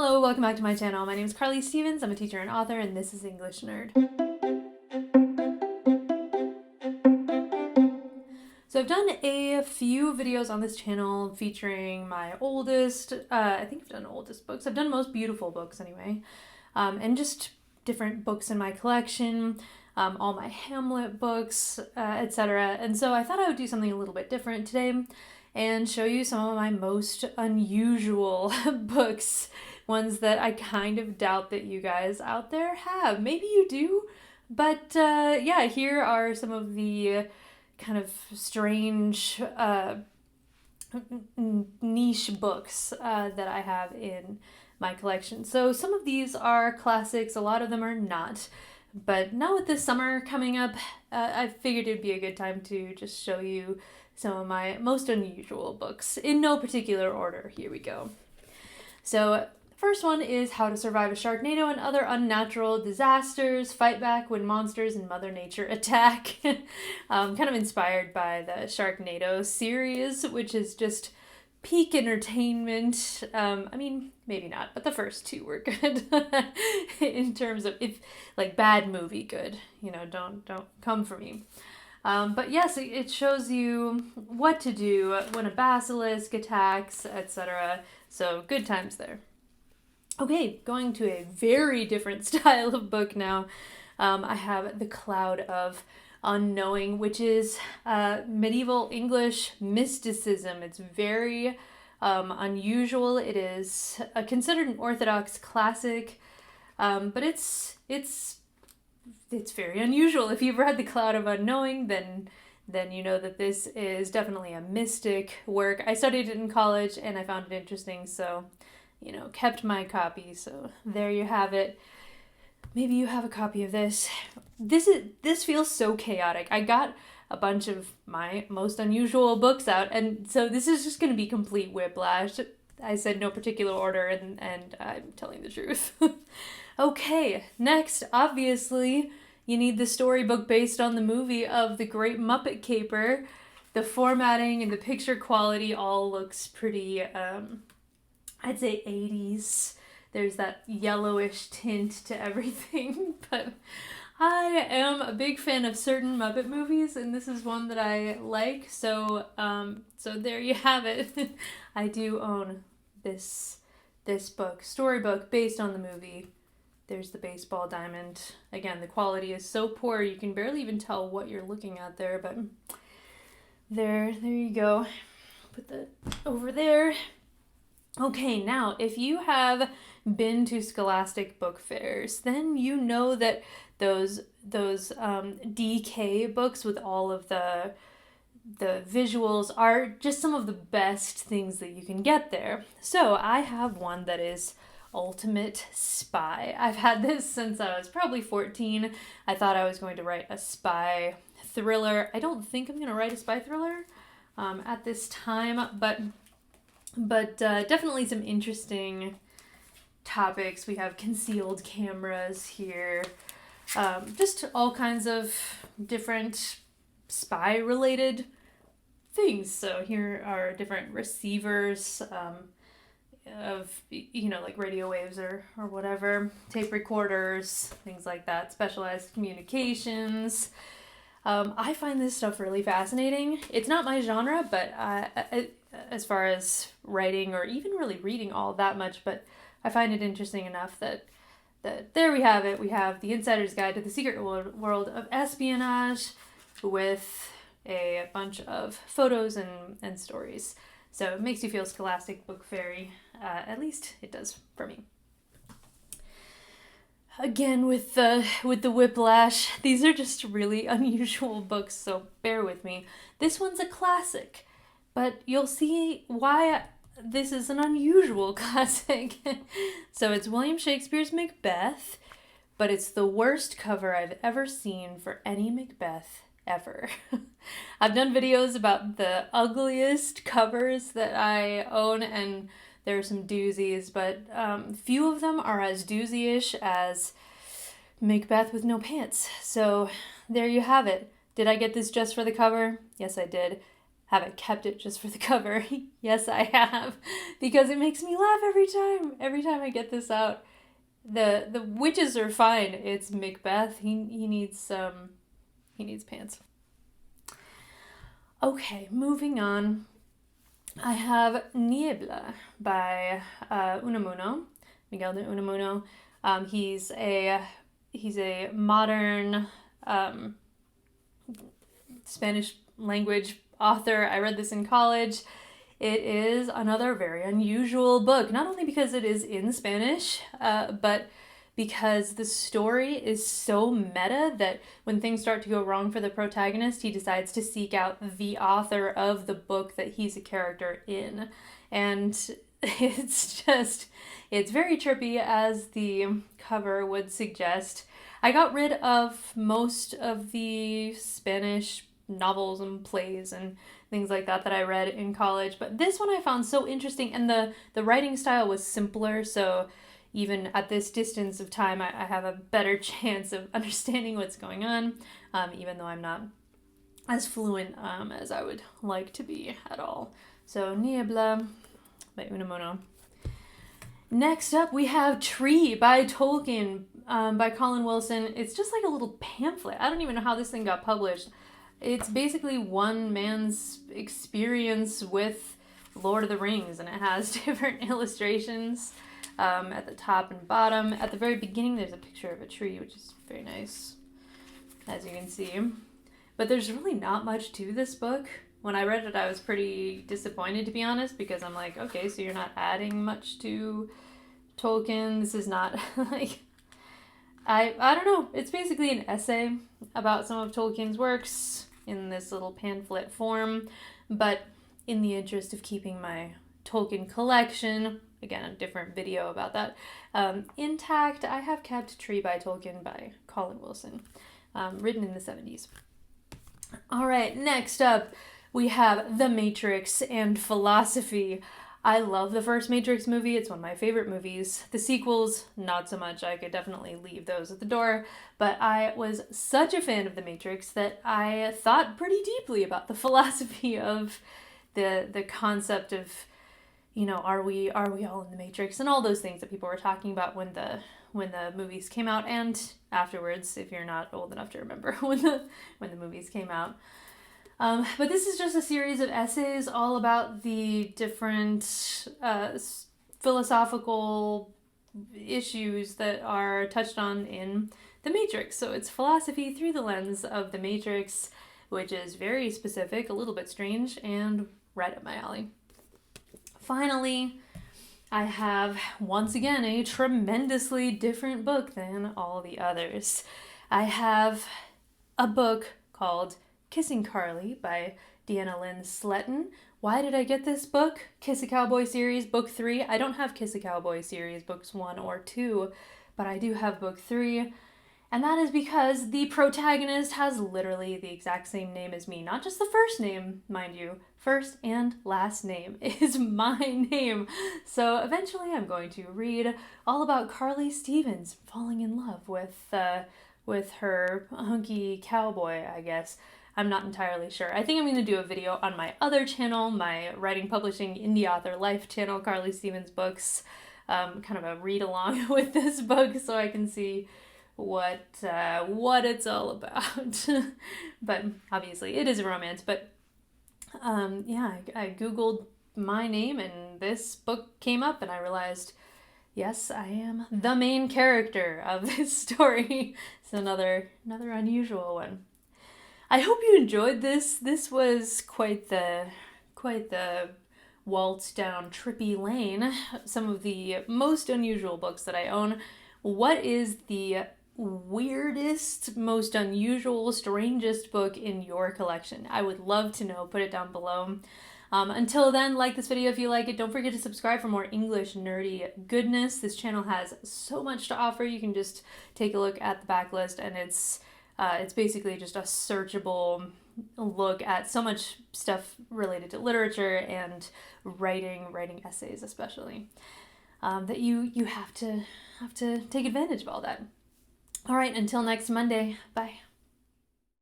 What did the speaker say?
Hello, welcome back to my channel. My name is Carly Stevens. I'm a teacher and author, and this is English Nerd. So I've done a few videos on this channel featuring my oldest, I think I've done oldest books. I've done most beautiful books anyway, and just different books in my collection, all my Hamlet books, etc. And so I thought I would do something a little bit different today and show you some of my most unusual books, ones that I kind of doubt that you guys out there have. Maybe you do, but yeah, here are some of the kind of strange niche books that I have in my collection. So some of these are classics, a lot of them are not. But now with the summer coming up, I figured it'd be a good time to just show you some of my most unusual books in no particular order. Here we go. So first one is How to Survive a Sharknado and Other Unnatural Disasters, Fight Back When Monsters and Mother Nature Attack. Kind of inspired by the Sharknado series, which is just peak entertainment. I mean, maybe not, but the first two were good in terms of, if like, bad movie good. You know, don't come for me. But yes, it shows you what to do when a basilisk attacks, etc. So good times there. Okay, going to a very different style of book now. I have The Cloud of Unknowing, which is medieval English mysticism. It's very unusual. It is considered an Orthodox classic, but it's very unusual. If you've read The Cloud of Unknowing, then you know that this is definitely a mystic work. I studied it in college and I found it interesting, so kept my copy. So there you have it. Maybe you have a copy of this. This feels so chaotic. I got a bunch of my most unusual books out, and so this is just going to be complete whiplash. I said no particular order, and I'm telling the truth. Okay, next, obviously, you need the storybook based on the movie of The Great Muppet Caper. The formatting and the picture quality all looks pretty, I'd say 80s. There's that yellowish tint to everything, but I am a big fan of certain Muppet movies, and this is one that I like, so there you have it. I do own this book, storybook based on the movie. There's the baseball diamond. Again, the quality is so poor you can barely even tell what you're looking at there, but there you go. Put that over there. Okay, now, if you have been to Scholastic book fairs, then you know that those DK books with all of the visuals are just some of the best things that you can get there. So I have one that is Ultimate Spy. I've had this since I was probably 14. I thought I was going to write a spy thriller. I don't think I'm going to write a spy thriller at this time, but definitely some interesting topics. We have concealed cameras here, just all kinds of different spy related things. So here are different receivers of, like radio waves or whatever, tape recorders, things like that, specialized communications. I find this stuff really fascinating. It's not my genre, but as far as writing or even really reading all that much, but I find it interesting enough that there we have it. We have The Insider's Guide to the Secret World of Espionage with a bunch of photos and stories. So it makes you feel Scholastic Book Fairy. At least it does for me. Again, with the whiplash, these are just really unusual books, so bear with me. This one's a classic, but you'll see why this is an unusual classic. So it's William Shakespeare's Macbeth, but it's the worst cover I've ever seen for any Macbeth ever. I've done videos about the ugliest covers that I own, and there are some doozies, but few of them are as doozy-ish as Macbeth with no pants. So there you have it. Did I get this just for the cover? Yes, I did. have I kept it just for the cover? Yes, I have, because it makes me laugh every time. Every time I get this out. The witches are fine. It's Macbeth. He needs pants. Okay, moving on. I have Niebla by Unamuno, Miguel de Unamuno. He's a modern Spanish language author. I read this in college. It is another very unusual book, not only because it is in Spanish, but because the story is so meta that when things start to go wrong for the protagonist, he decides to seek out the author of the book that he's a character in. And it's very trippy, as the cover would suggest. I got rid of most of the Spanish novels and plays and things like that I read in college, but this one I found so interesting, and the writing style was simpler, so even at this distance of time, I have a better chance of understanding what's going on, even though I'm not as fluent as I would like to be at all. So Niebla by Unamuno. Next up, we have Tree by Tolkien by Colin Wilson. It's just like a little pamphlet. I don't even know how this thing got published. It's basically one man's experience with Lord of the Rings, and it has different illustrations at the top and bottom. At the very beginning, there's a picture of a tree, which is very nice, as you can see. But there's really not much to this book. When I read it, I was pretty disappointed, to be honest, because I'm like, okay, so you're not adding much to Tolkien. This is not like... I don't know. It's basically an essay about some of Tolkien's works in this little pamphlet form, but in the interest of keeping my Tolkien collection, again, a different video about that, intact, I have kept Tree by Tolkien by Colin Wilson, written in the 70s. All right, next up, we have The Matrix and Philosophy. I love the first Matrix movie. It's one of my favorite movies. The sequels, not so much. I could definitely leave those at the door. But I was such a fan of The Matrix that I thought pretty deeply about the philosophy of the concept of, you know, are we all in the Matrix, and all those things that people were talking about when the movies came out, and afterwards, if you're not old enough to remember when the movies came out. But this is just a series of essays all about the different philosophical issues that are touched on in The Matrix. So it's philosophy through the lens of The Matrix, which is very specific, a little bit strange, and right up my alley. Finally, I have, once again, a tremendously different book than all the others. I have a book called Kissing Carly by Deanna Lynn Sletton. Why did I get this book? Kiss a Cowboy series, book 3. I don't have Kiss a Cowboy series, books 1 or 2, but I do have book 3. And that is because the protagonist has literally the exact same name as me. Not just the first name, mind you. First and last name is my name. So eventually I'm going to read all about Carly Stevens falling in love with her hunky cowboy, I guess. I'm not entirely sure. I think I'm going to do a video on my other channel, my writing, publishing, indie author life channel, Carly Stevens Books. Kind of a read along with this book so I can see what it's all about. But obviously it is a romance. But I googled my name and this book came up, and I realized, yes, I am the main character of this story. It's another unusual one. I hope you enjoyed this. This was quite the waltz down trippy lane. Some of the most unusual books that I own. What is the weirdest, most unusual, strangest book in your collection? I would love to know. Put it down below. Until then, like this video if you like it. Don't forget to subscribe for more English nerdy goodness. This channel has so much to offer. You can just take a look at the backlist, and it's basically just a searchable look at so much stuff related to literature and writing essays especially, that you have to take advantage of all that. All right, until next Monday, bye.